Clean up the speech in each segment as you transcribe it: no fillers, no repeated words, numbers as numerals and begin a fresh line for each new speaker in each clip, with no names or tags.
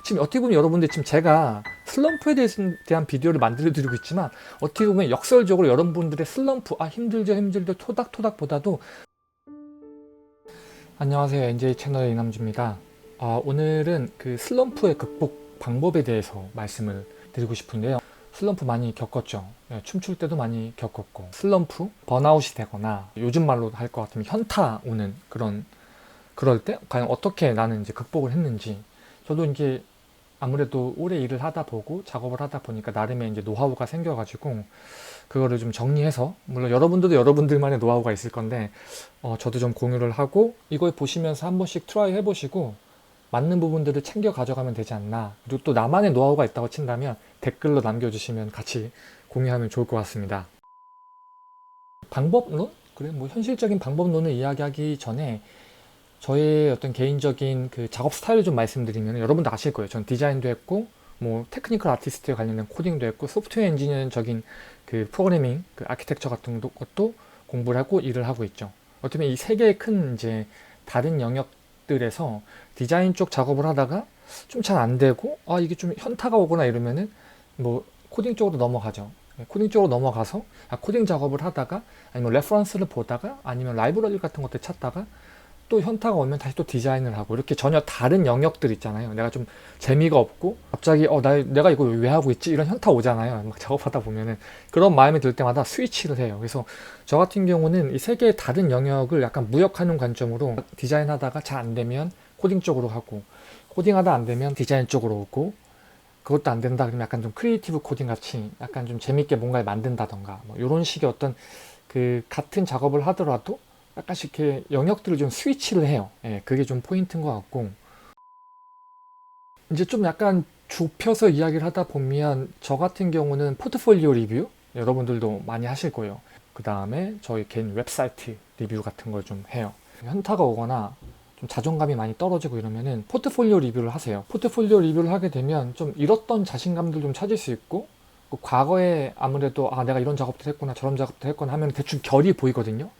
지금 어떻게 보면 여러분들 지금 제가 슬럼프에 대한 비디오를 만들어 드리고 있지만 어떻게 보면 역설적으로 여러분들의 슬럼프, 힘들죠 힘들죠 토닥토닥 보다도. 안녕하세요, NJ 채널의 이남주입니다. 오늘은 그 슬럼프의 극복 방법에 대해서 말씀을 드리고 싶은데요. 슬럼프 많이 겪었죠. 춤출 때도 많이 겪었고, 슬럼프, 번아웃이 되거나 요즘 말로 할 것 같으면 현타 오는 그럴 때 과연 어떻게 나는 이제 극복을 했는지. 저도 이제 아무래도 오래 일을 하다 보고 작업을 하다 보니까 나름의 이제 노하우가 생겨가지고 그거를 좀 정리해서, 물론 여러분들도 여러분들만의 노하우가 있을 건데 저도 좀 공유를 하고, 이걸 보시면서 한 번씩 트라이 해보시고 맞는 부분들을 챙겨 가져가면 되지 않나. 그리고 또 나만의 노하우가 있다고 친다면 댓글로 남겨주시면 같이 공유하면 좋을 것 같습니다. 방법론? 그래, 뭐 현실적인 방법론을 이야기하기 전에 저의 어떤 개인적인 그 작업 스타일을 좀 말씀드리면, 여러분도 아실 거예요. 전 디자인도 했고, 뭐 테크니컬 아티스트에 관련된 코딩도 했고, 소프트웨어 엔지니어적인 그 프로그래밍, 그 아키텍처 같은 것도 공부를 하고 일을 하고 있죠. 어떻게 보면 이 세 개의 큰 이제 다른 영역들에서 디자인 쪽 작업을 하다가 좀 잘 안 되고, 이게 좀 현타가 오거나 이러면은 뭐 코딩 쪽으로 넘어가죠. 코딩 쪽으로 넘어가서 코딩 작업을 하다가, 아니면 레퍼런스를 보다가, 아니면 라이브러리 같은 것들 찾다가 또 현타가 오면 다시 또 디자인을 하고, 이렇게 전혀 다른 영역들 있잖아요. 내가 좀 재미가 없고 갑자기 내가 이거 왜 하고 있지? 이런 현타 오잖아요. 막 작업하다 보면은 그런 마음이 들 때마다 스위치를 해요. 그래서 저 같은 경우는 이 세 개의 다른 영역을 약간 무역하는 관점으로, 디자인하다가 잘 안 되면 코딩 쪽으로 하고, 코딩하다 안 되면 디자인 쪽으로 오고, 그것도 안 된다 그러면 약간 좀 크리에이티브 코딩 같이 약간 좀 재밌게 뭔가를 만든다던가, 뭐 이런 식의 어떤 그 같은 작업을 하더라도 약간씩 이렇게 영역들을 좀 스위치를 해요. 그게 좀 포인트인 것 같고, 이제 좀 약간 좁혀서 이야기를 하다 보면, 저 같은 경우는 포트폴리오 리뷰 여러분들도 많이 하실 거예요. 그 다음에 저희 개인 웹사이트 리뷰 같은 걸 좀 해요. 현타가 오거나 좀 자존감이 많이 떨어지고 이러면은 포트폴리오 리뷰를 하세요. 포트폴리오 리뷰를 하게 되면 좀 잃었던 자신감들 좀 찾을 수 있고, 과거에 아무래도 내가 이런 작업도 했구나 저런 작업도 했구나 하면 대충 결이 보이거든요.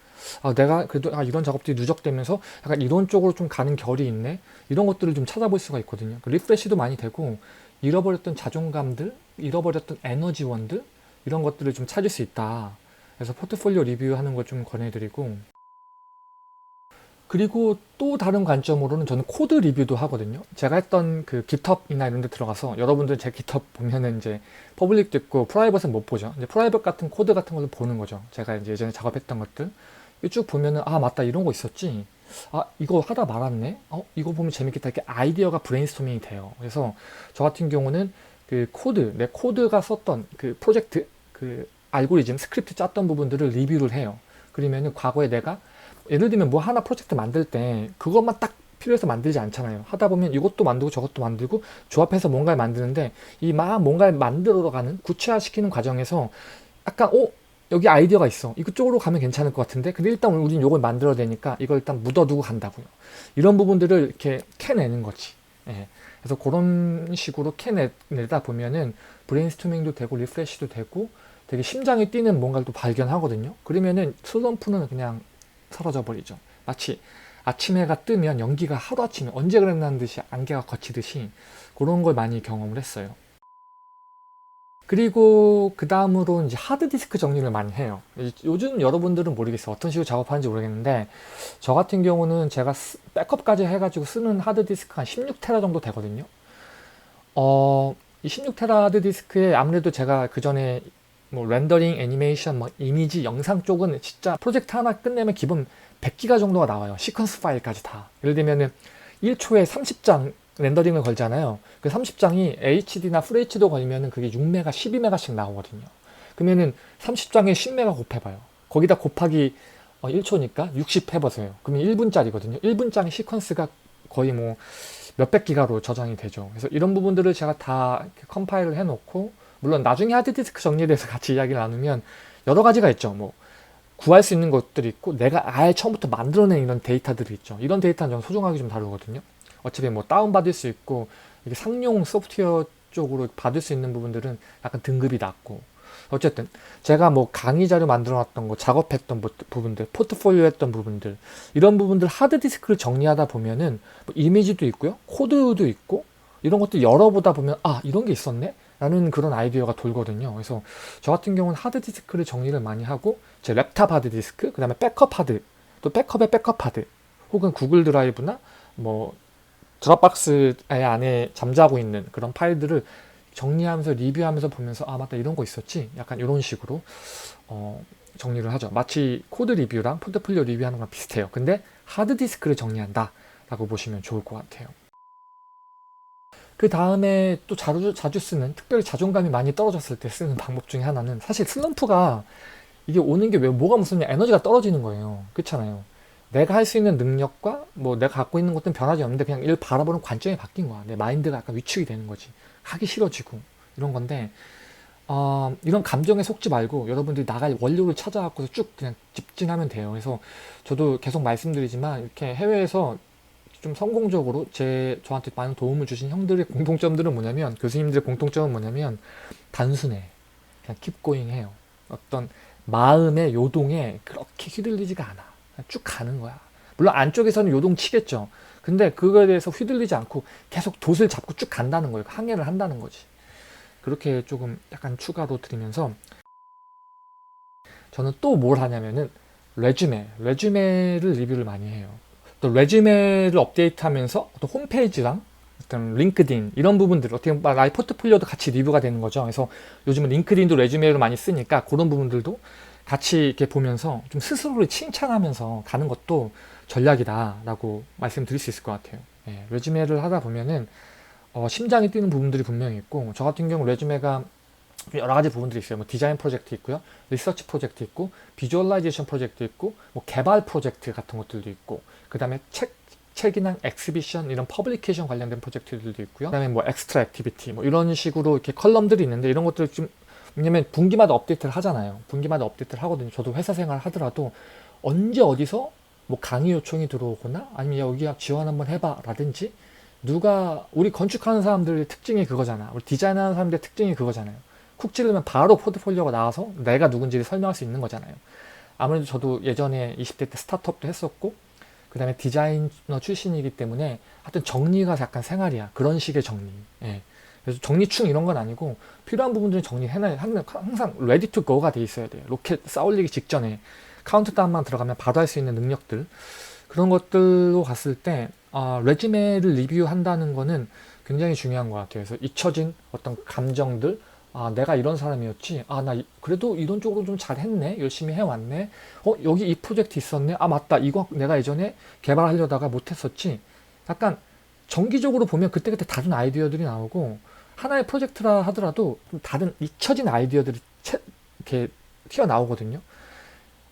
내가 그래도 이런 작업들이 누적되면서 약간 이런 쪽으로 좀 가는 결이 있네, 이런 것들을 좀 찾아볼 수가 있거든요. 리프레시도 많이 되고, 잃어버렸던 자존감들, 잃어버렸던 에너지원들, 이런 것들을 좀 찾을 수 있다. 그래서 포트폴리오 리뷰하는 걸 좀 권해드리고, 그리고 또 다른 관점으로는 저는 코드 리뷰도 하거든요. 제가 했던 그 깃허브이나 이런 데 들어가서, 여러분들 제 깃허브 보면은 이제 퍼블릭도 있고 프라이빗은 못 보죠. 이제 프라이빗 같은 코드 같은 걸 보는 거죠. 제가 이제 예전에 작업했던 것들 쭉 보면은, 맞다, 이런 거 있었지. 이거 하다 말았네. 이거 보면 재밌겠다. 이렇게 아이디어가 브레인스토밍이 돼요. 그래서 저 같은 경우는 그 내 코드가 썼던 그 프로젝트, 그 알고리즘, 스크립트 짰던 부분들을 리뷰를 해요. 그러면은 과거에 내가 예를 들면 뭐 하나 프로젝트 만들 때 그것만 딱 필요해서 만들지 않잖아요. 하다 보면 이것도 만들고 저것도 만들고 조합해서 뭔가를 만드는데, 이 막 뭔가를 만들어가는, 구체화시키는 과정에서 약간 여기 아이디어가 있어, 이쪽으로 가면 괜찮을 것 같은데, 근데 일단 우린 이걸 만들어야 되니까 이걸 일단 묻어두고 간다고요. 이런 부분들을 이렇게 캐내는 거지. 그래서 그런 식으로 캐내다 보면은 브레인스토밍도 되고 리프레시도 되고, 되게 심장이 뛰는 뭔가를 또 발견하거든요. 그러면은 슬럼프는 그냥 사라져 버리죠. 마치 아침 해가 뜨면 연기가 하루아침에 언제 그랬나는 듯이 안개가 걷히듯이, 그런 걸 많이 경험을 했어요. 그리고 그 다음으로 이제 하드디스크 정리를 많이 해요. 요즘 여러분들은 모르겠어요. 어떤 식으로 작업하는지 모르겠는데, 저 같은 경우는 제가 백업까지 해가지고 쓰는 하드디스크가 한 16테라 정도 되거든요. 이 16테라 하드디스크에 아무래도 제가 그 전에 뭐 렌더링, 애니메이션, 뭐 이미지, 영상 쪽은 진짜 프로젝트 하나 끝내면 기본 100기가 정도가 나와요. 시퀀스 파일까지 다. 예를 들면은 1초에 30장 렌더링을 걸잖아요. 그 30장이 HD나 FHD도 걸리면은 그게 6메가, 12메가씩 나오거든요. 그러면은 30장에 10메가 곱해봐요. 거기다 곱하기 1초니까 60 해보세요. 그러면 1분짜리거든요. 1분짜리 시퀀스가 거의 뭐 몇백 기가로 저장이 되죠. 그래서 이런 부분들을 제가 다 컴파일을 해놓고, 물론 나중에 하드디스크 정리에 대해서 같이 이야기를 나누면 여러 가지가 있죠. 뭐 구할 수 있는 것들이 있고, 내가 아예 처음부터 만들어낸 이런 데이터들이 있죠. 이런 데이터는 좀 소중하게 좀 다루거든요. 어차피 뭐 다운받을 수 있고, 이게 상용 소프트웨어 쪽으로 받을 수 있는 부분들은 약간 등급이 낮고, 어쨌든 제가 뭐 강의 자료 만들어 놨던 거, 작업했던 부분들, 포트폴리오 했던 부분들, 이런 부분들 하드디스크를 정리하다 보면은 뭐 이미지도 있고요, 코드도 있고, 이런 것들 열어보다 보면 아 이런 게 있었네? 라는 그런 아이디어가 돌거든요. 그래서 저 같은 경우는 하드디스크를 정리를 많이 하고 제 랩탑 하드디스크, 그 다음에 백업 하드, 또 백업의 백업 하드, 혹은 구글 드라이브나 뭐 드롭박스 안에 잠자고 있는 그런 파일들을 정리하면서 리뷰하면서 보면서 아 맞다 이런 거 있었지? 약간 이런 식으로 정리를 하죠. 마치 코드 리뷰랑 포트폴리오 리뷰하는 거랑 비슷해요. 근데 하드디스크를 정리한다 라고 보시면 좋을 것 같아요. 그 다음에 또 자주 쓰는, 특별히 자존감이 많이 떨어졌을 때 쓰는 방법 중에 하나는, 사실 슬럼프가 이게 오는 게 왜 뭐가 무슨 에너지가 떨어지는 거예요. 그렇잖아요. 내가 할 수 있는 능력과 뭐 내가 갖고 있는 것들은 변하지 않는데 그냥 일 바라보는 관점이 바뀐 거야. 내 마인드가 약간 위축이 되는 거지. 하기 싫어지고 이런 건데, 이런 감정에 속지 말고 여러분들이 나갈 원료를 찾아갖고서 쭉 그냥 집진하면 돼요. 그래서 저도 계속 말씀드리지만 이렇게 해외에서 좀 성공적으로 저한테 많은 도움을 주신 형들의 공통점들은 뭐냐면, 교수님들의 공통점은 뭐냐면 단순해. 그냥 keep going 해요. 어떤 마음의 요동에 그렇게 휘둘리지가 않아. 그냥 쭉 가는 거야. 물론 안쪽에서는 요동 치겠죠. 근데 그거에 대해서 휘둘리지 않고 계속 돛을 잡고 쭉 간다는 거예요. 항해를 한다는 거지. 그렇게 조금 약간 추가로 드리면서, 저는 또 뭘 하냐면은 레주메를 리뷰를 많이 해요. 또 레주메를 업데이트하면서 어떤 홈페이지랑 어떤 링크드인 이런 부분들, 어떻게 보면 나의 포트폴리오도 같이 리뷰가 되는 거죠. 그래서 요즘은 링크드인도 레주메를 많이 쓰니까 그런 부분들도 같이 이렇게 보면서 좀 스스로를 칭찬하면서 가는 것도 전략이다라고 말씀드릴 수 있을 것 같아요. 예, 레주메를 하다 보면은 심장이 뛰는 부분들이 분명히 있고, 저 같은 경우 레주메가 여러 가지 부분들이 있어요. 뭐 디자인 프로젝트 있고요, 리서치 프로젝트 있고, 비주얼라이제이션 프로젝트 있고, 뭐 개발 프로젝트 같은 것들도 있고, 그 다음에 책이나 엑스비션 이런 퍼블리케이션 관련된 프로젝트들도 있고요. 그 다음에 뭐 엑스트라 액티비티 뭐 이런 식으로 이렇게 컬럼들이 있는데, 이런 것들 좀, 왜냐면 분기마다 업데이트를 하잖아요. 분기마다 업데이트를 하거든요. 저도 회사 생활 하더라도 언제 어디서 뭐 강의 요청이 들어오거나 아니면 여기 지원 한번 해봐 라든지, 누가 우리 건축하는 사람들의 특징이 그거잖아. 우리 디자인하는 사람들의 특징이 그거잖아요. 쿡 찌르면 바로 포트폴리오가 나와서 내가 누군지를 설명할 수 있는 거잖아요. 아무래도 저도 예전에 20대 때 스타트업도 했었고, 그 다음에 디자이너 출신이기 때문에 하여튼 정리가 약간 생활이야. 그런 식의 정리. 예. 그래서 정리충 이런 건 아니고, 필요한 부분들은 정리해놔야, 항상 레디 투 고가 돼 있어야 돼요. 로켓 쏴올리기 직전에 카운트다운만 들어가면 바로 할 수 있는 능력들, 그런 것들로 갔을 때 레주메를 리뷰한다는 거는 굉장히 중요한 것 같아요. 그래서 잊혀진 어떤 감정들, 내가 이런 사람이었지. 나 그래도 이런 쪽으로 좀 잘했네. 열심히 해왔네. 여기 이 프로젝트 있었네. 맞다. 이거 내가 예전에 개발하려다가 못했었지. 약간 정기적으로 보면 그때그때 다른 아이디어들이 나오고, 하나의 프로젝트라 하더라도 좀 다른 잊혀진 아이디어들이 이렇게 튀어나오거든요.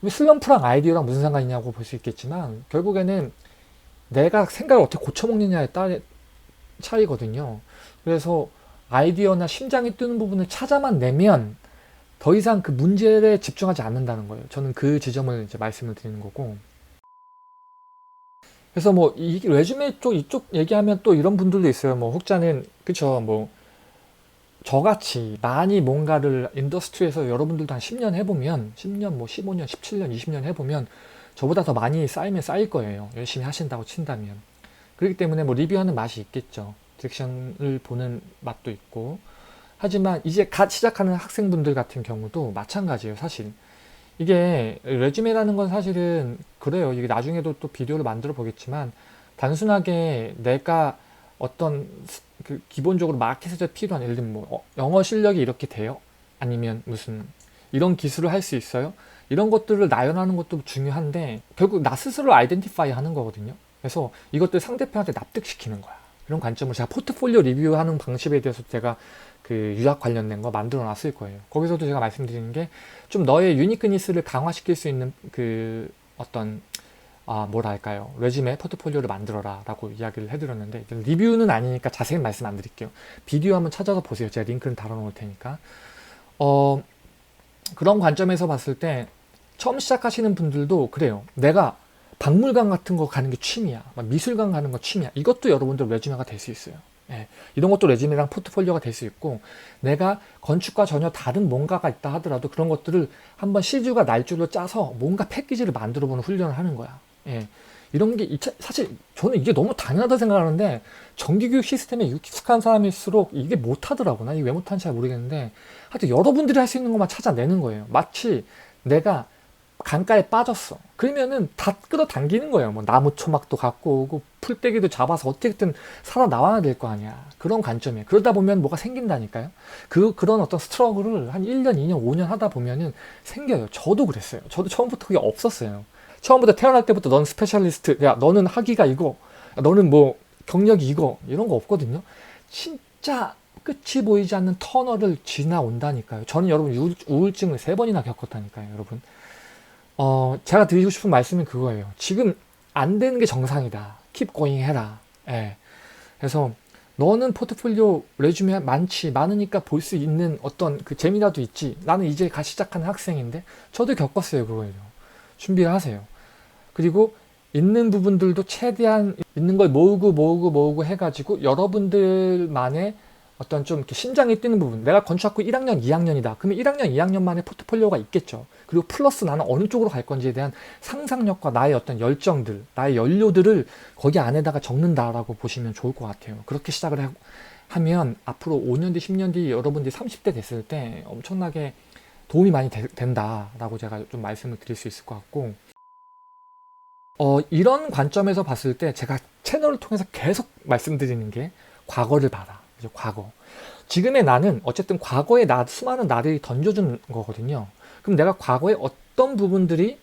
슬럼프랑 아이디어랑 무슨 상관이 있냐고 볼 수 있겠지만, 결국에는 내가 생각을 어떻게 고쳐먹느냐에 따른 차이거든요. 그래서 아이디어나 심장이 뛰는 부분을 찾아만 내면 더 이상 그 문제에 집중하지 않는다는 거예요. 저는 그 지점을 이제 말씀을 드리는 거고. 그래서 뭐 이 레주메 쪽 이쪽 얘기하면 또 이런 분들도 있어요. 뭐 혹자는 그쵸, 뭐 저같이 많이 뭔가를 인더스트리에서 여러분들도 한 10년 해보면, 10년 뭐 15년 17년 20년 해보면 저보다 더 많이 쌓이면 쌓일 거예요. 열심히 하신다고 친다면. 그렇기 때문에 뭐 리뷰하는 맛이 있겠죠. 디렉션을 보는 맛도 있고. 하지만 이제 갓 시작하는 학생분들 같은 경우도 마찬가지예요. 사실 이게 레주메라는 건 사실은 그래요. 이게 나중에도 또 비디오를 만들어 보겠지만, 단순하게 내가 어떤 그 기본적으로 마켓에서 필요한, 예를 들면 뭐 영어 실력이 이렇게 돼요? 아니면 무슨 이런 기술을 할 수 있어요? 이런 것들을 나열하는 것도 중요한데, 결국 나 스스로 아이덴티파이 하는 거거든요. 그래서 이것들 상대편한테 납득시키는 거야. 이런 관점으로 제가 포트폴리오 리뷰하는 방식에 대해서 제가 그 유학 관련된 거 만들어 놨을 거예요. 거기서도 제가 말씀드리는 게, 좀 너의 유니크니스를 강화시킬 수 있는 그 어떤 뭐랄까요, 레주메 포트폴리오를 만들어라 라고 이야기를 해드렸는데, 리뷰는 아니니까 자세히 말씀 안 드릴게요. 비디오 한번 찾아서 보세요. 제가 링크는 달아 놓을 테니까. 그런 관점에서 봤을 때 처음 시작하시는 분들도 그래요. 내가 박물관 같은 거 가는 게 취미야, 미술관 가는 거 취미야. 이것도 여러분들 레주메가 될 수 있어요. 예, 이런 것도 레주메랑 포트폴리오가 될 수 있고, 내가 건축과 전혀 다른 뭔가가 있다 하더라도 그런 것들을 한번 시주가 날줄로 짜서 뭔가 패키지를 만들어 보는 훈련을 하는 거야. 예, 이런 게 사실 저는 이게 너무 당연하다 생각하는데 정규교육 시스템에 익숙한 사람일수록 이게 못하더라고. 나 이게 왜 못하는지 잘 모르겠는데 하여튼 여러분들이 할 수 있는 것만 찾아내는 거예요. 마치 내가 강가에 빠졌어. 그러면은 다 끌어당기는 거예요. 뭐 나무 초막도 갖고 오고 풀떼기도 잡아서 어떻게든 살아나와야 될 거 아니야. 그런 관점이에요. 그러다 보면 뭐가 생긴다니까요. 그런 어떤 스트러글을 한 1년, 2년, 5년 하다 보면은 생겨요. 저도 그랬어요. 저도 처음부터 그게 없었어요. 처음부터 태어날 때부터 넌 스페셜리스트, 야, 너는 학위가 이거, 너는 뭐 경력이 이거, 이런 거 없거든요. 진짜 끝이 보이지 않는 터널을 지나온다니까요. 저는 여러분 우울증을 3번이나 겪었다니까요, 여러분. 제가 드리고 싶은 말씀은 그거예요. 지금 안 되는 게 정상이다. Keep going 해라. 예. 그래서 너는 포트폴리오 레주메 많으니까 볼 수 있는 어떤 그 재미라도 있지. 나는 이제 시작하는 학생인데 저도 겪었어요, 그거예요. 준비를 하세요. 그리고 있는 부분들도 최대한 있는 걸 모으고 해가지고 여러분들만의 어떤 좀 이렇게 심장이 뛰는 부분. 내가 건축학부 1학년, 2학년이다. 그러면 1학년, 2학년만의 포트폴리오가 있겠죠. 그리고 플러스 나는 어느 쪽으로 갈 건지에 대한 상상력과 나의 어떤 열정들, 나의 연료들을 거기 안에다가 적는다라고 보시면 좋을 것 같아요. 그렇게 시작을 하면 앞으로 5년 뒤, 10년 뒤 여러분들이 30대 됐을 때 엄청나게 도움이 많이 된다라고 제가 좀 말씀을 드릴 수 있을 것 같고, 이런 관점에서 봤을 때 제가 채널을 통해서 계속 말씀드리는 게 과거를 봐라. 그죠? 과거. 지금의 나는 어쨌든 과거에 수많은 나를 던져준 거거든요. 그럼 내가 과거에 어떤 부분들이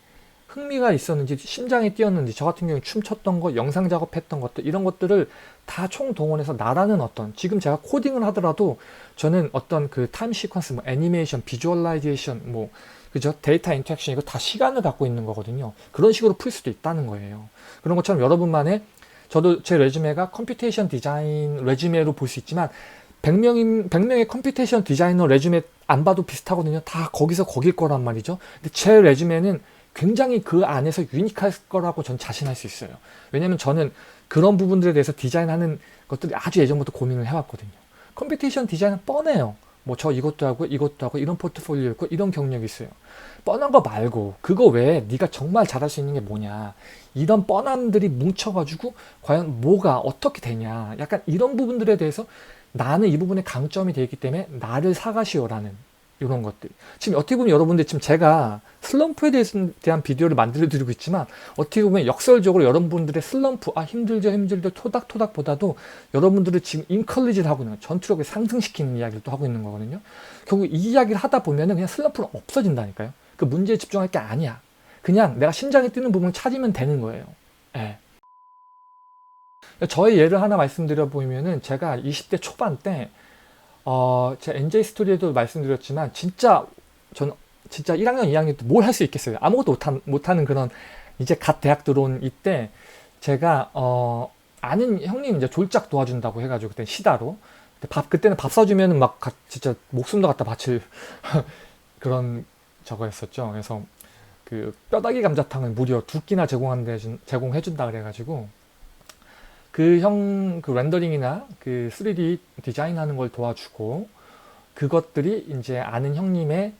흥미가 있었는지, 심장이 뛰었는지, 저 같은 경우에 춤췄던 거, 영상 작업했던 것들, 이런 것들을 다 총동원해서 나라는 어떤, 지금 제가 코딩을 하더라도 저는 어떤 그 타임 시퀀스, 뭐 애니메이션, 비주얼라이제이션, 뭐 그죠? 데이터 인터랙션, 이거 다 시간을 갖고 있는 거거든요. 그런 식으로 풀 수도 있다는 거예요. 그런 것처럼 여러분만의, 저도 제 레주메가 컴퓨테이션 디자인 레주메로 볼 수 있지만 100명의 컴퓨테이션 디자이너 레주메 안 봐도 비슷하거든요. 다 거기서 거길 거란 말이죠. 근데 제 레주메는 굉장히 그 안에서 유니크할 거라고 전 자신할 수 있어요. 왜냐면 저는 그런 부분들에 대해서 디자인하는 것들이 아주 예전부터 고민을 해왔거든요. 컴퓨테이션 디자인은 뻔해요. 뭐 저 이것도 하고 이런 포트폴리오 있고 이런 경력이 있어요. 뻔한 거 말고 그거 외에 네가 정말 잘할 수 있는 게 뭐냐, 이런 뻔함들이 뭉쳐가지고 과연 뭐가 어떻게 되냐, 약간 이런 부분들에 대해서 나는 이 부분에 강점이 되어 있기 때문에 나를 사가시오라는 이런 것들. 지금 어떻게 보면 여러분들 지금 제가 슬럼프에 대한 비디오를 만들어 드리고 있지만 어떻게 보면 역설적으로 여러분들의 슬럼프, 힘들죠 토닥토닥 보다도 여러분들을 지금 인컬리지를 하고 있는, 전투력을 상승시키는 이야기를 또 하고 있는 거거든요. 결국 이 이야기를 하다 보면은 그냥 슬럼프는 없어진다니까요. 그 문제에 집중할 게 아니야. 그냥 내가 심장이 뛰는 부분을 찾으면 되는 거예요. 예. 저의 예를 하나 말씀드려 보면은 제가 20대 초반 때 제가 NJ 스토리에도 말씀드렸지만 저는 진짜 1학년, 2학년 때 뭘 할 수 있겠어요. 아무것도 못하는 그런 이제 갓 대학 들어온 이때 제가 아는 형님 이제 졸작 도와준다고 해가지고 그때 시다로 그때는 밥 사주면 막 진짜 목숨도 갖다 바칠 그런 저거였었죠. 그래서 그 뼈다귀 감자탕을 무려 2끼나 제공해준다 그래가지고 그 렌더링이나 그 3D 디자인하는 걸 도와주고, 그것들이 이제 아는 형님의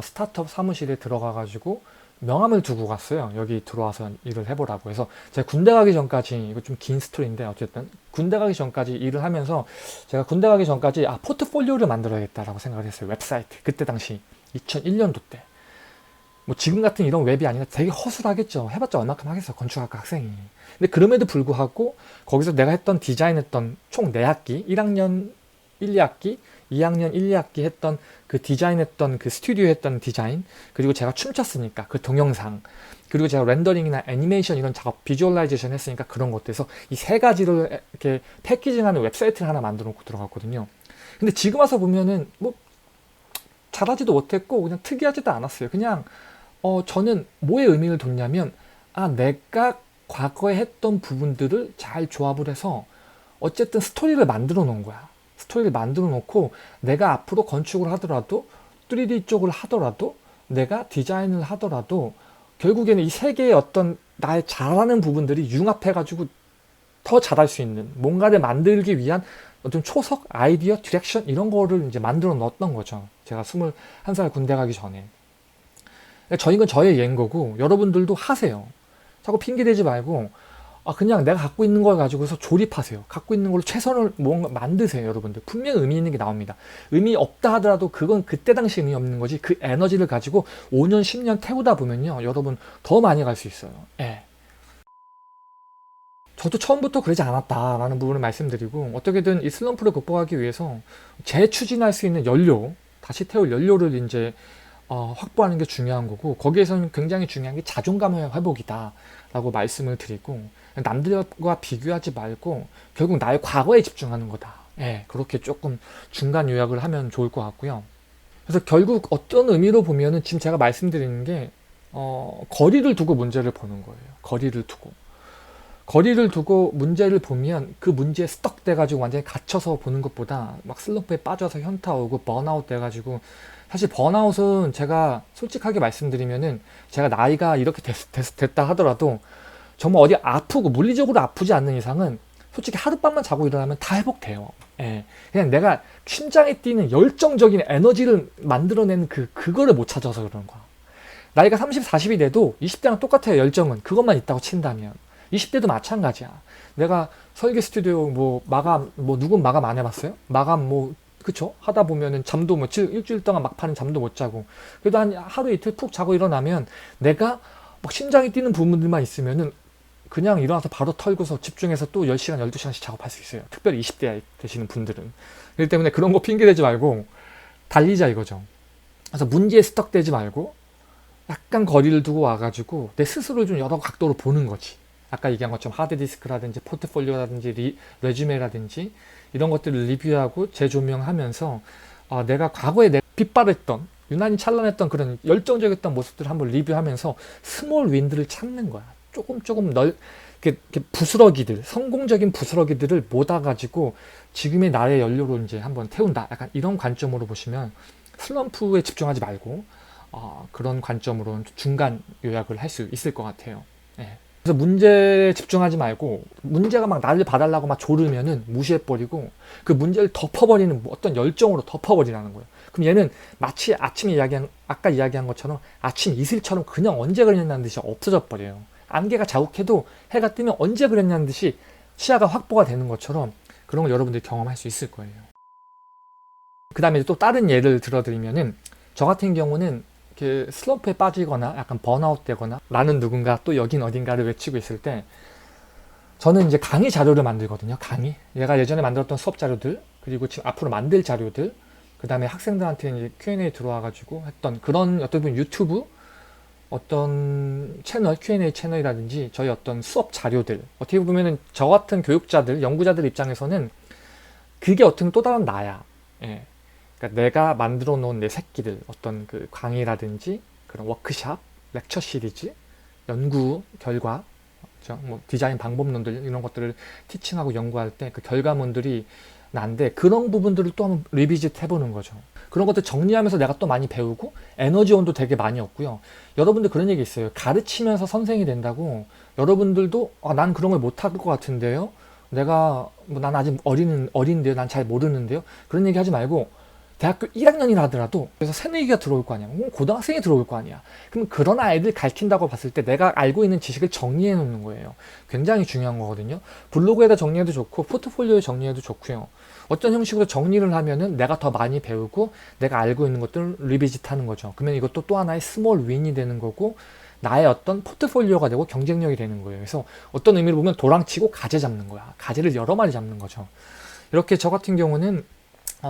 스타트업 사무실에 들어가가지고 명함을 두고 갔어요. 여기 들어와서 일을 해보라고 해서. 제가 군대 가기 전까지, 이거 좀 긴 스토리인데 어쨌든 군대 가기 전까지 일을 하면서 제가 군대 가기 전까지 포트폴리오를 만들어야겠다라고 생각을 했어요. 웹사이트. 그때 당시 2001년도 때. 뭐 지금 같은 이런 웹이 아니라 되게 허술하겠죠. 해봤자 얼마큼 하겠어, 건축학과 학생이. 근데 그럼에도 불구하고 거기서 내가 디자인했던 총 4학기, 1학년 1, 2학기, 2학년 1, 2학기 했던 그 디자인했던 그 스튜디오 했던 디자인, 그리고 제가 춤췄으니까 그 동영상, 그리고 제가 렌더링이나 애니메이션 이런 작업, 비주얼라이제이션 했으니까 그런 것들에서 이 3가지를 이렇게 패키징하는 웹사이트를 하나 만들어 놓고 들어갔거든요. 근데 지금 와서 보면은 뭐 잘하지도 못했고 그냥 특이하지도 않았어요. 그냥 저는 뭐에 의미를 뒀냐면, 내가 과거에 했던 부분들을 잘 조합을 해서 어쨌든 스토리를 만들어 놓은 거야. 스토리를 만들어 놓고 내가 앞으로 건축을 하더라도 3D 쪽을 하더라도 내가 디자인을 하더라도 결국에는 이 3개의 어떤 나의 잘하는 부분들이 융합해가지고 더 잘할 수 있는 뭔가를 만들기 위한 어떤 초석, 아이디어, 디렉션 이런 거를 이제 만들어 넣었던 거죠. 제가 21살 군대 가기 전에. 이건 저의 예인 거고 여러분들도 하세요. 자꾸 핑계대지 말고 그냥 내가 갖고 있는 걸 가지고서 조립하세요. 갖고 있는 걸로 최선을 뭔가 만드세요, 여러분들. 분명 의미 있는 게 나옵니다. 의미 없다 하더라도 그건 그때 당시 의미 없는 거지, 그 에너지를 가지고 5년, 10년 태우다 보면요, 여러분 더 많이 갈 수 있어요. 예. 저도 처음부터 그러지 않았다라는 부분을 말씀드리고, 어떻게든 이 슬럼프를 극복하기 위해서 재추진할 수 있는 연료, 다시 태울 연료를 이제 확보하는 게 중요한 거고, 거기에서는 굉장히 중요한 게 자존감의 회복이다 라고 말씀을 드리고, 남들과 비교하지 말고 결국 나의 과거에 집중하는 거다. 예, 그렇게 조금 중간 요약을 하면 좋을 것 같고요. 그래서 결국 어떤 의미로 보면은 지금 제가 말씀드리는 게 거리를 두고 문제를 보는 거예요. 거리를 두고 문제를 보면 그 문제에 스떡 돼가지고 완전히 갇혀서 보는 것보다 막 슬럼프에 빠져서 현타 오고 번아웃 돼가지고, 사실 번아웃은 제가 솔직하게 말씀드리면은 제가 나이가 이렇게 됐다 하더라도 정말 어디 아프고 물리적으로 아프지 않는 이상은 솔직히 하룻밤만 자고 일어나면 다 회복돼요. 예. 그냥 내가 심장에 뛰는 열정적인 에너지를 만들어내는 그거를 못 찾아서 그러는 거야. 나이가 30, 40이 돼도 20대랑 똑같아요. 열정은. 그것만 있다고 친다면. 20대도 마찬가지야. 내가 설계 스튜디오 누군 마감 안 해봤어요? 마감 그쵸? 하다 보면은 잠도 일주일 동안 막판은 잠도 못 자고, 그래도 한 하루 이틀 푹 자고 일어나면 내가 막 심장이 뛰는 부분들만 있으면은 그냥 일어나서 바로 털고서 집중해서 또 10시간, 12시간씩 작업할 수 있어요. 특별히 20대 되시는 분들은. 그렇기 때문에 그런 거 핑계대지 말고 달리자 이거죠. 그래서 문제에 스떡되지 말고 약간 거리를 두고 와가지고 내 스스로를 좀 여러 각도로 보는 거지. 아까 얘기한 것처럼 하드디스크라든지 포트폴리오라든지 레주메라든지 이런 것들을 리뷰하고 재조명하면서 내가 과거에 빛발했던, 유난히 찬란했던 그런 열정적이었던 모습들을 한번 리뷰하면서 스몰 윈들을 찾는 거야. 조금 이렇게 부스러기들, 성공적인 부스러기들을 모아가지고 지금의 나의 연료로 이제 한번 태운다. 약간 이런 관점으로 보시면 슬럼프에 집중하지 말고 그런 관점으로 중간 요약을 할 수 있을 것 같아요. 예. 그래서 문제에 집중하지 말고 문제가 막 나를 봐달라고 막 조르면은 무시해버리고 그 문제를 덮어버리는 어떤 열정으로 덮어버리라는 거예요. 그럼 얘는 마치 아까 이야기한 것처럼 아침 이슬처럼 그냥 언제 그랬냐는 듯이 없어져 버려요. 안개가 자욱해도 해가 뜨면 언제 그랬냐는 듯이 시야가 확보가 되는 것처럼 그런 걸 여러분들이 경험할 수 있을 거예요. 그 다음에 또 다른 예를 들어드리면은, 저 같은 경우는 이렇게 슬럼프에 빠지거나 약간 번아웃 되거나 나는 누군가 또 여긴 어딘가를 외치고 있을 때 저는 이제 강의 자료를 만들거든요. 강의. 얘가 예전에 만들었던 수업 자료들, 그리고 지금 앞으로 만들 자료들, 그 다음에 학생들한테 이제 Q&A 들어와가지고 했던 그런 어떤 유튜브 어떤 채널, Q&A 채널이라든지 저희 어떤 수업 자료들, 어떻게 보면은 저 같은 교육자들, 연구자들 입장에서는 그게 어떤 또 다른 나야. 예. 그러니까 내가 만들어 놓은 내 새끼들, 어떤 그 강의라든지 그런 워크샵, 렉처 시리즈, 연구 결과, 디자인 방법론들 이런 것들을 티칭하고 연구할 때 그 결과물들이 난데, 그런 부분들을 또 한번 리비짓 해보는 거죠. 그런 것들 정리하면서 내가 또 많이 배우고 에너지원도 되게 많이 얻고요. 여러분들 그런 얘기 있어요. 가르치면서 선생이 된다고. 여러분들도 난 그런 걸 못할 것 같은데요. 난 아직 어린데요. 난 잘 모르는데요. 그런 얘기 하지 말고 대학교 1학년이라 하더라도 그래서 새내기가 들어올 거 아니야. 고등학생이 들어올 거 아니야. 그럼 그런 아이들 가르친다고 봤을 때 내가 알고 있는 지식을 정리해 놓는 거예요. 굉장히 중요한 거거든요. 블로그에다 정리해도 좋고 포트폴리오에 정리해도 좋고요. 어떤 형식으로 정리를 하면은 내가 더 많이 배우고 내가 알고 있는 것들을 리비짓 하는 거죠. 그러면 이것도 또 하나의 스몰 윈이 되는 거고 나의 어떤 포트폴리오가 되고 경쟁력이 되는 거예요. 그래서 어떤 의미로 보면 도랑치고 가재 잡는 거야. 가재를 여러 마리 잡는 거죠. 이렇게 저 같은 경우는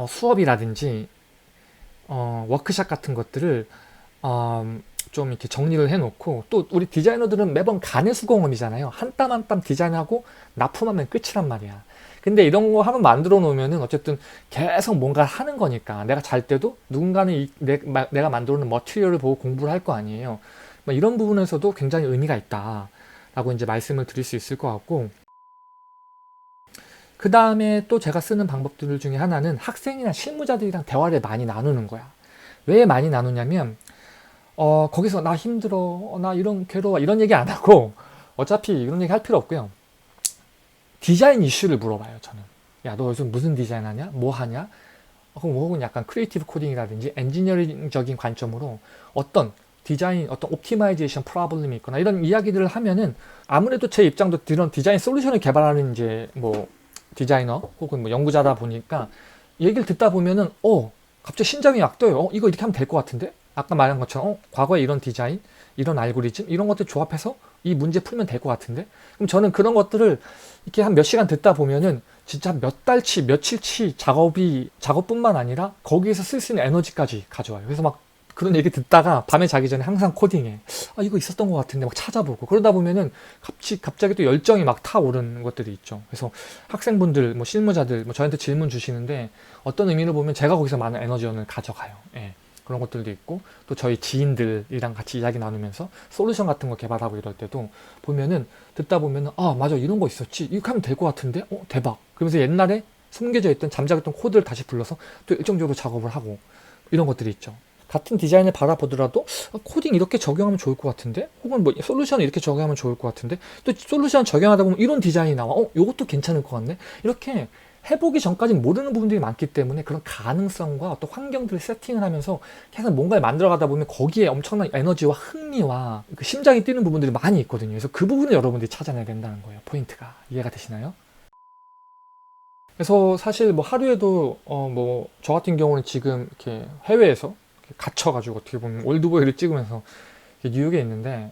수업이라든지 워크샵 같은 것들을 좀 이렇게 정리를 해놓고, 또 우리 디자이너들은 매번 간해수공업이잖아요. 한 땀 한 땀 디자인하고 납품하면 끝이란 말이야. 근데 이런 거 한번 만들어 놓으면은 어쨌든 계속 뭔가 하는 거니까 내가 잘 때도 누군가는 내가 만들어 놓은 머티리얼을 보고 공부를 할 거 아니에요. 이런 부분에서도 굉장히 의미가 있다라고 이제 말씀을 드릴 수 있을 것 같고, 그 다음에 또 제가 쓰는 방법들 중에 하나는 학생이나 실무자들이랑 대화를 많이 나누는 거야. 왜 많이 나누냐면 거기서 나 힘들어, 나 이런 괴로워 이런 얘기 안 하고, 어차피 이런 얘기 할 필요 없고요. 디자인 이슈를 물어봐요. 저는. 야, 너 요즘 무슨 디자인 하냐? 뭐 하냐? 혹은 약간 크리에이티브 코딩이라든지 엔지니어링적인 관점으로 어떤 디자인 어떤 옵티마이제이션 프로블럼이 있거나 이런 이야기들을 하면은 아무래도 제 입장도 이런 디자인 솔루션을 개발하는 이제 뭐 디자이너 혹은 뭐 연구자다 보니까 얘기를 듣다 보면은 갑자기 심장이 막 뛰어요. 이거 이렇게 하면 될 것 같은데? 아까 말한 것처럼 과거에 이런 디자인, 이런 알고리즘 이런 것들 조합해서 이 문제 풀면 될 것 같은데? 그럼 저는 그런 것들을 이렇게 한 몇 시간 듣다 보면은 진짜 몇 달치, 며칠치 작업뿐만 아니라 거기에서 쓸 수 있는 에너지까지 가져와요. 그래서 막 그런 얘기 듣다가 밤에 자기 전에 항상 코딩해. 이거 있었던 것 같은데 막 찾아보고 그러다 보면은 갑자기 또 열정이 막 타오르는 것들이 있죠. 그래서 학생분들, 뭐 실무자들, 뭐 저한테 질문 주시는데 어떤 의미를 보면 제가 거기서 많은 에너지원을 가져가요. 예. 그런 것들도 있고 또 저희 지인들이랑 같이 이야기 나누면서 솔루션 같은 거 개발하고 이럴 때도 보면은 듣다 보면은 맞아 이런 거 있었지 이렇게 하면 될 것 같은데 대박 그러면서 옛날에 숨겨져 있던 잠자있던 코드를 다시 불러서 또 일정적으로 작업을 하고 이런 것들이 있죠. 같은 디자인을 바라보더라도 코딩 이렇게 적용하면 좋을 것 같은데 혹은 뭐 솔루션을 이렇게 적용하면 좋을 것 같은데 또 솔루션 적용하다 보면 이런 디자인이 나와 이것도 괜찮을 것 같네 이렇게 해보기 전까지는 모르는 부분들이 많기 때문에 그런 가능성과 어떤 환경들을 세팅을 하면서 계속 뭔가를 만들어가다 보면 거기에 엄청난 에너지와 흥미와 그 심장이 뛰는 부분들이 많이 있거든요. 그래서 그 부분을 여러분들이 찾아내야 된다는 거예요. 포인트가. 이해가 되시나요? 그래서 사실 뭐 하루에도 뭐 저 같은 경우는 지금 이렇게 해외에서 이렇게 갇혀가지고 어떻게 보면 올드보이를 찍으면서 뉴욕에 있는데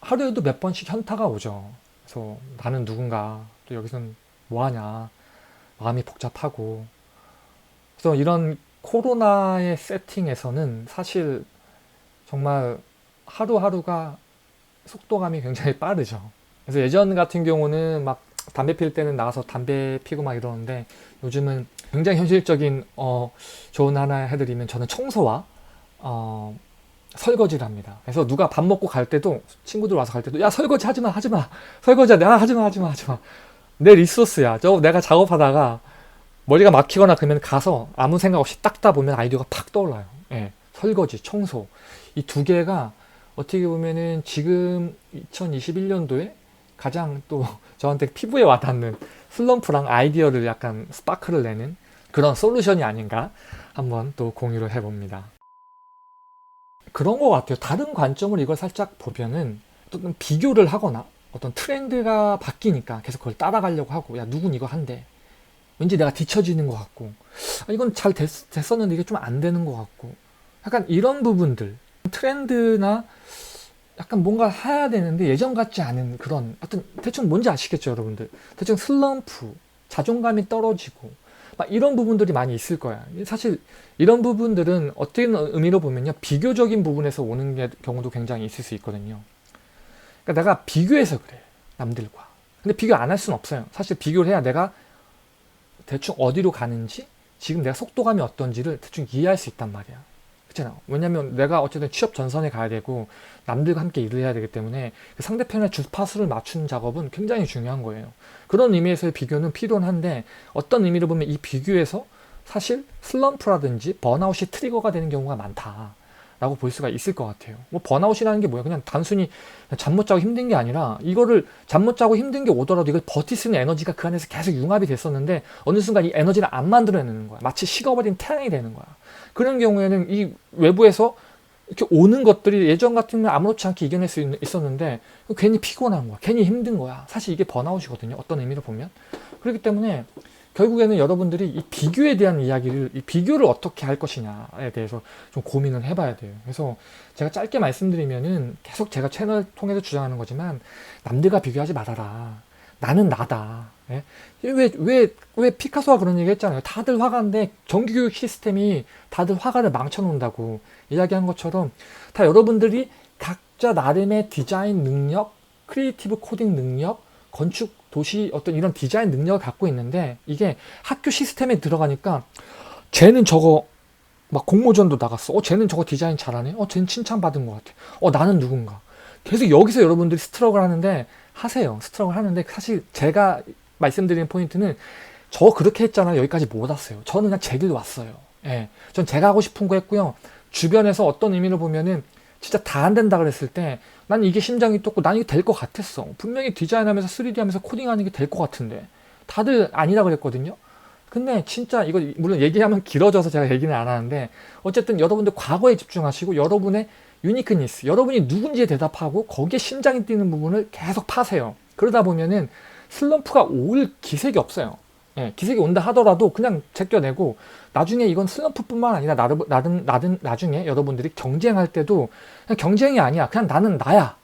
하루에도 몇 번씩 현타가 오죠. 그래서 나는 누군가 또 여기서는 뭐하냐 마음이 복잡하고 그래서 이런 코로나의 세팅에서는 사실 정말 하루하루가 속도감이 굉장히 빠르죠. 그래서 예전 같은 경우는 막 담배 필 때는 나가서 담배 피고 막 이러는데 요즘은 굉장히 현실적인 조언 하나 해드리면 저는 청소와 설거지를 합니다. 그래서 누가 밥 먹고 갈 때도 친구들 와서 갈 때도 야 설거지 하지마 설거지 하지마 내 리소스야. 내가 작업하다가 머리가 막히거나 그러면 가서 아무 생각 없이 닦다 보면 아이디어가 팍 떠올라요. 예, 설거지, 청소. 이 두 개가 어떻게 보면은 지금 2021년도에 가장 또 저한테 피부에 와닿는 슬럼프랑 아이디어를 약간 스파크를 내는 그런 솔루션이 아닌가 한번 또 공유를 해봅니다. 그런 것 같아요. 다른 관점으로 이걸 살짝 보면은 어떤 비교를 하거나 어떤 트렌드가 바뀌니까 계속 그걸 따라가려고 하고 야 누군 이거 한대 왠지 내가 뒤처지는 것 같고 이건 잘 됐었는데 이게 좀 안 되는 것 같고 약간 이런 부분들 트렌드나 약간 뭔가 해야 되는데 예전 같지 않은 그런 어떤 대충 뭔지 아시겠죠 여러분들 대충 슬럼프 자존감이 떨어지고 막 이런 부분들이 많이 있을 거야. 사실 이런 부분들은 어떤 의미로 보면요 비교적인 부분에서 오는 경우도 굉장히 있을 수 있거든요. 그러니까 내가 비교해서 그래 남들과 근데 비교 안 할 수는 없어요. 사실 비교를 해야 내가 대충 어디로 가는지 지금 내가 속도감이 어떤지를 대충 이해할 수 있단 말이야. 그렇잖아. 왜냐면 내가 어쨌든 취업 전선에 가야 되고 남들과 함께 일을 해야 되기 때문에 그 상대편의 주파수를 맞추는 작업은 굉장히 중요한 거예요. 그런 의미에서의 비교는 필요한데 어떤 의미로 보면 이 비교에서 사실 슬럼프라든지 번아웃이 트리거가 되는 경우가 많다 라고 볼 수가 있을 것 같아요. 뭐 번아웃이라는 게 뭐야? 그냥 단순히 잠 못 자고 힘든 게 아니라 이거를 잠 못 자고 힘든 게 오더라도 이걸 버틸 수 있는 에너지가 그 안에서 계속 융합이 됐었는데 어느 순간 이 에너지를 안 만들어내는 거야. 마치 식어버린 태양이 되는 거야. 그런 경우에는 이 외부에서 이렇게 오는 것들이 예전 같으면 아무렇지 않게 이겨낼 수 있었는데 괜히 피곤한 거야. 괜히 힘든 거야. 사실 이게 번아웃이거든요. 어떤 의미로 보면. 그렇기 때문에 결국에는 여러분들이 이 비교에 대한 이야기를, 이 비교를 어떻게 할 것이냐에 대해서 좀 고민을 해봐야 돼요. 그래서 제가 짧게 말씀드리면은 계속 제가 채널 통해서 주장하는 거지만 남들과 비교하지 말아라. 나는 나다. 예? 왜 피카소가 그런 얘기 했잖아요. 다들 화가인데 정규교육 시스템이 다들 화가를 망쳐놓는다고 이야기한 것처럼 다 여러분들이 각자 나름의 디자인 능력, 크리에이티브 코딩 능력, 건축, 도시 어떤 이런 디자인 능력을 갖고 있는데 이게 학교 시스템에 들어가니까 쟤는 저거 막 공모전도 나갔어. 쟤는 저거 디자인 잘하네. 쟤는 칭찬받은 것 같아. 나는 누군가. 계속 여기서 여러분들이 스트러글 하는데 하세요. 스트러글 하는데 사실 제가 말씀드리는 포인트는 저 그렇게 했잖아요. 여기까지 못 왔어요. 저는 그냥 제 길 왔어요. 예. 전 제가 하고 싶은 거 했고요. 주변에서 어떤 의미로 보면은 진짜 다 안 된다 그랬을 때 난 이게 심장이 떴고 난 이게 될 것 같았어. 분명히 디자인하면서 3D 하면서 코딩하는 게 될 것 같은데 다들 아니라 그랬거든요. 근데 진짜 이거 물론 얘기하면 길어져서 제가 얘기는 안 하는데 어쨌든 여러분들 과거에 집중하시고 여러분의 유니크니스, 여러분이 누군지에 대답하고 거기에 심장이 뛰는 부분을 계속 파세요. 그러다 보면은 슬럼프가 올 기색이 없어요. 예, 기색이 온다 하더라도 그냥 제껴내고 나중에 이건 슬럼프뿐만 아니라 나중에 여러분들이 경쟁할 때도 그냥 경쟁이 아니야. 그냥 나는 나야.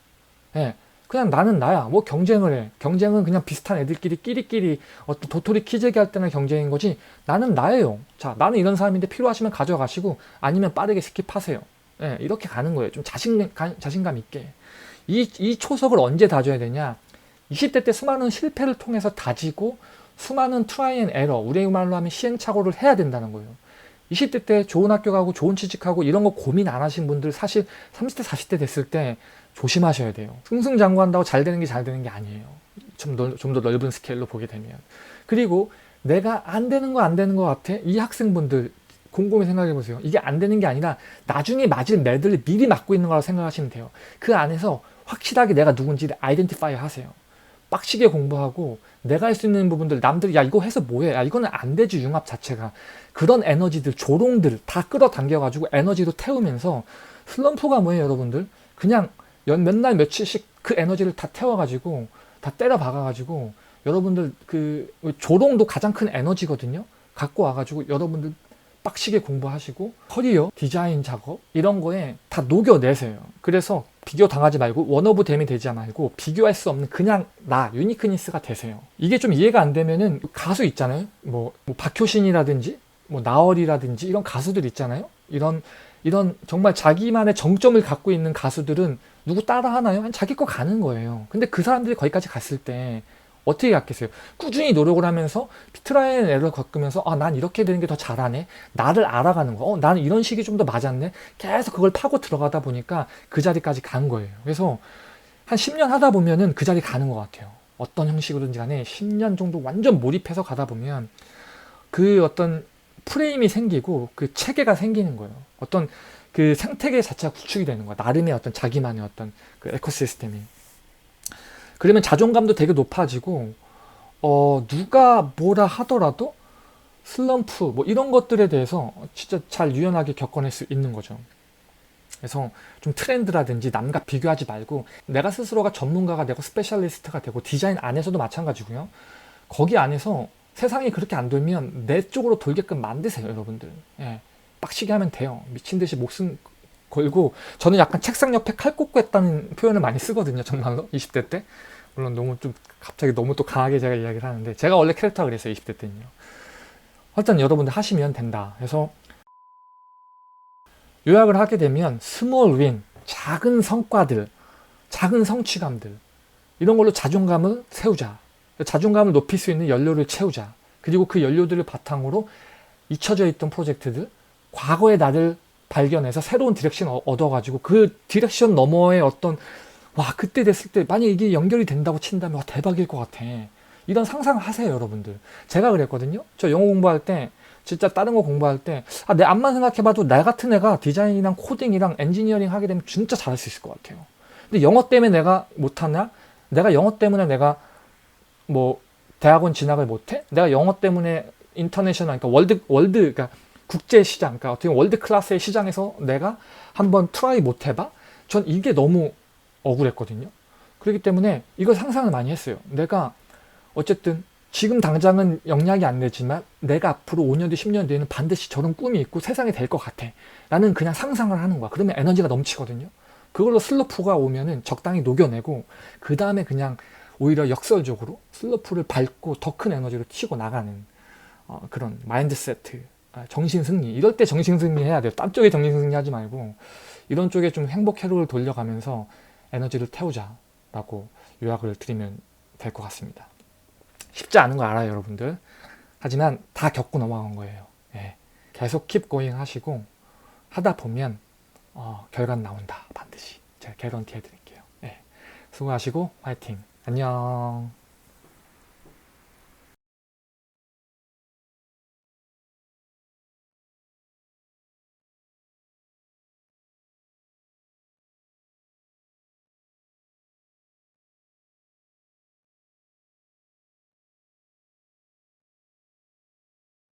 예, 그냥 나는 나야. 뭐 경쟁을 해. 경쟁은 그냥 비슷한 애들끼리 끼리끼리 어떤 도토리 키재기 할 때나 경쟁인 거지. 나는 나예요. 자, 나는 이런 사람인데 필요하시면 가져가시고 아니면 빠르게 스킵하세요. 예, 이렇게 가는 거예요. 좀 자신감 있게. 이 초석을 언제 다져야 되냐? 20대 때 수많은 실패를 통해서 다지고 수많은 트라이 앤 에러, 우리 말로 하면 시행착오를 해야 된다는 거예요. 20대 때 좋은 학교 가고 좋은 취직하고 이런 거 고민 안 하신 분들 사실 30대, 40대 됐을 때 조심하셔야 돼요. 승승장구한다고 잘 되는 게 아니에요. 좀 더 넓은 스케일로 보게 되면. 그리고 내가 안 되는 거 같아? 이 학생분들 곰곰이 생각해 보세요. 이게 안 되는 게 아니라 나중에 맞을 매들을 미리 맞고 있는 거라고 생각하시면 돼요. 그 안에서 확실하게 내가 누군지를 아이덴티파이 하세요. 빡시게 공부하고 내가 할 수 있는 부분들 남들이 야 이거 해서 뭐해? 야 이거는 안 되지 융합 자체가. 그런 에너지들 조롱들 다 끌어당겨가지고 에너지로 태우면서 슬럼프가 뭐예요 여러분들? 그냥 몇 날 며칠씩 그 에너지를 다 태워가지고 다 때려 박아가지고 여러분들 그 조롱도 가장 큰 에너지거든요. 갖고 와가지고 여러분들 빡시게 공부하시고 커리어, 디자인 작업 이런 거에 다 녹여내세요. 그래서 비교 당하지 말고 원오브 댐이 되지 말고 비교할 수 없는 그냥 나 유니크니스가 되세요. 이게 좀 이해가 안 되면은 가수 있잖아요. 뭐 박효신이라든지 뭐 나얼이라든지 이런 가수들 있잖아요. 이런 정말 자기만의 정점을 갖고 있는 가수들은 누구 따라 하나요? 자기 거 가는 거예요. 근데 그 사람들이 거기까지 갔을 때 어떻게 갔겠어요? 꾸준히 노력을 하면서 트라이 앤 에러를 겪으면서 아, 난 이렇게 되는 게 더 잘하네. 나를 알아가는 거. 나는 이런 식이 좀 더 맞았네. 계속 그걸 파고 들어가다 보니까 그 자리까지 간 거예요. 그래서 한 10년 하다 보면은 그 자리 가는 것 같아요. 어떤 형식으로든지 간에 10년 정도 완전 몰입해서 가다 보면 그 어떤 프레임이 생기고 그 체계가 생기는 거예요. 어떤 그 생태계 자체가 구축이 되는 거야. 나름의 어떤 자기만의 어떤 그 에코시스템이. 그러면 자존감도 되게 높아지고 누가 뭐라 하더라도 슬럼프 뭐 이런 것들에 대해서 진짜 잘 유연하게 겪어낼 수 있는 거죠. 그래서 좀 트렌드라든지 남과 비교하지 말고 내가 스스로가 전문가가 되고 스페셜리스트가 되고 디자인 안에서도 마찬가지고요. 거기 안에서 세상이 그렇게 안 돌면 내 쪽으로 돌게끔 만드세요, 여러분들. 예, 빡시게 하면 돼요. 미친 듯이 목숨 걸고 저는 약간 책상 옆에 칼 꽂고 했다는 표현을 많이 쓰거든요, 정말로 20대 때. 물론 너무 좀 갑자기 너무 또 강하게 제가 이야기를 하는데 제가 원래 캐릭터가 그랬어요, 20대 때는요. 일단 여러분들 하시면 된다. 그래서 요약을 하게 되면 스몰 윈, 작은 성과들, 작은 성취감들 이런 걸로 자존감을 세우자. 자존감을 높일 수 있는 연료를 채우자. 그리고 그 연료들을 바탕으로 잊혀져 있던 프로젝트들, 과거의 나를 발견해서 새로운 디렉션 얻어가지고 그 디렉션 너머의 어떤 와 그때 됐을 때 만약 이게 연결이 된다고 친다면 와 대박일 것 같아. 이런 상상하세요 여러분들. 제가 그랬거든요. 저 영어 공부할 때 진짜 다른 거 공부할 때 내 앞만 생각해봐도 나 같은 애가 디자인이랑 코딩이랑 엔지니어링 하게 되면 진짜 잘할 수 있을 것 같아요. 근데 영어 때문에 내가 못하냐? 내가 영어 때문에 내가 뭐 대학원 진학을 못해? 내가 영어 때문에 인터내셔널 그러니까 그러니까 국제 시장 그러니까 어떻게 월드 클래스의 시장에서 내가 한번 트라이 못 해봐? 전 이게 너무 억울했거든요. 그렇기 때문에 이걸 상상을 많이 했어요. 내가 어쨌든 지금 당장은 영향이 안 되지만 내가 앞으로 5년 뒤 10년 뒤에는 반드시 저런 꿈이 있고 세상이 될 것 같아. 나는 그냥 상상을 하는 거야. 그러면 에너지가 넘치거든요. 그걸로 슬럼프가 오면은 적당히 녹여내고 그 다음에 그냥 오히려 역설적으로 슬럼프를 밟고 더 큰 에너지로 튀고 나가는 그런 마인드 세트, 정신 승리. 이럴 때 정신 승리 해야 돼요. 딴 쪽에 정신 승리 하지 말고 이런 쪽에 좀 행복 회로를 돌려가면서 에너지를 태우자라고 요약을 드리면 될 것 같습니다. 쉽지 않은 거 알아요, 여러분들. 하지만 다 겪고 넘어간 거예요. 예. 계속 keep going 하시고 하다 보면 결과는 나온다. 반드시. 제가 개런티 해드릴게요. 예. 수고하시고 화이팅. 안녕.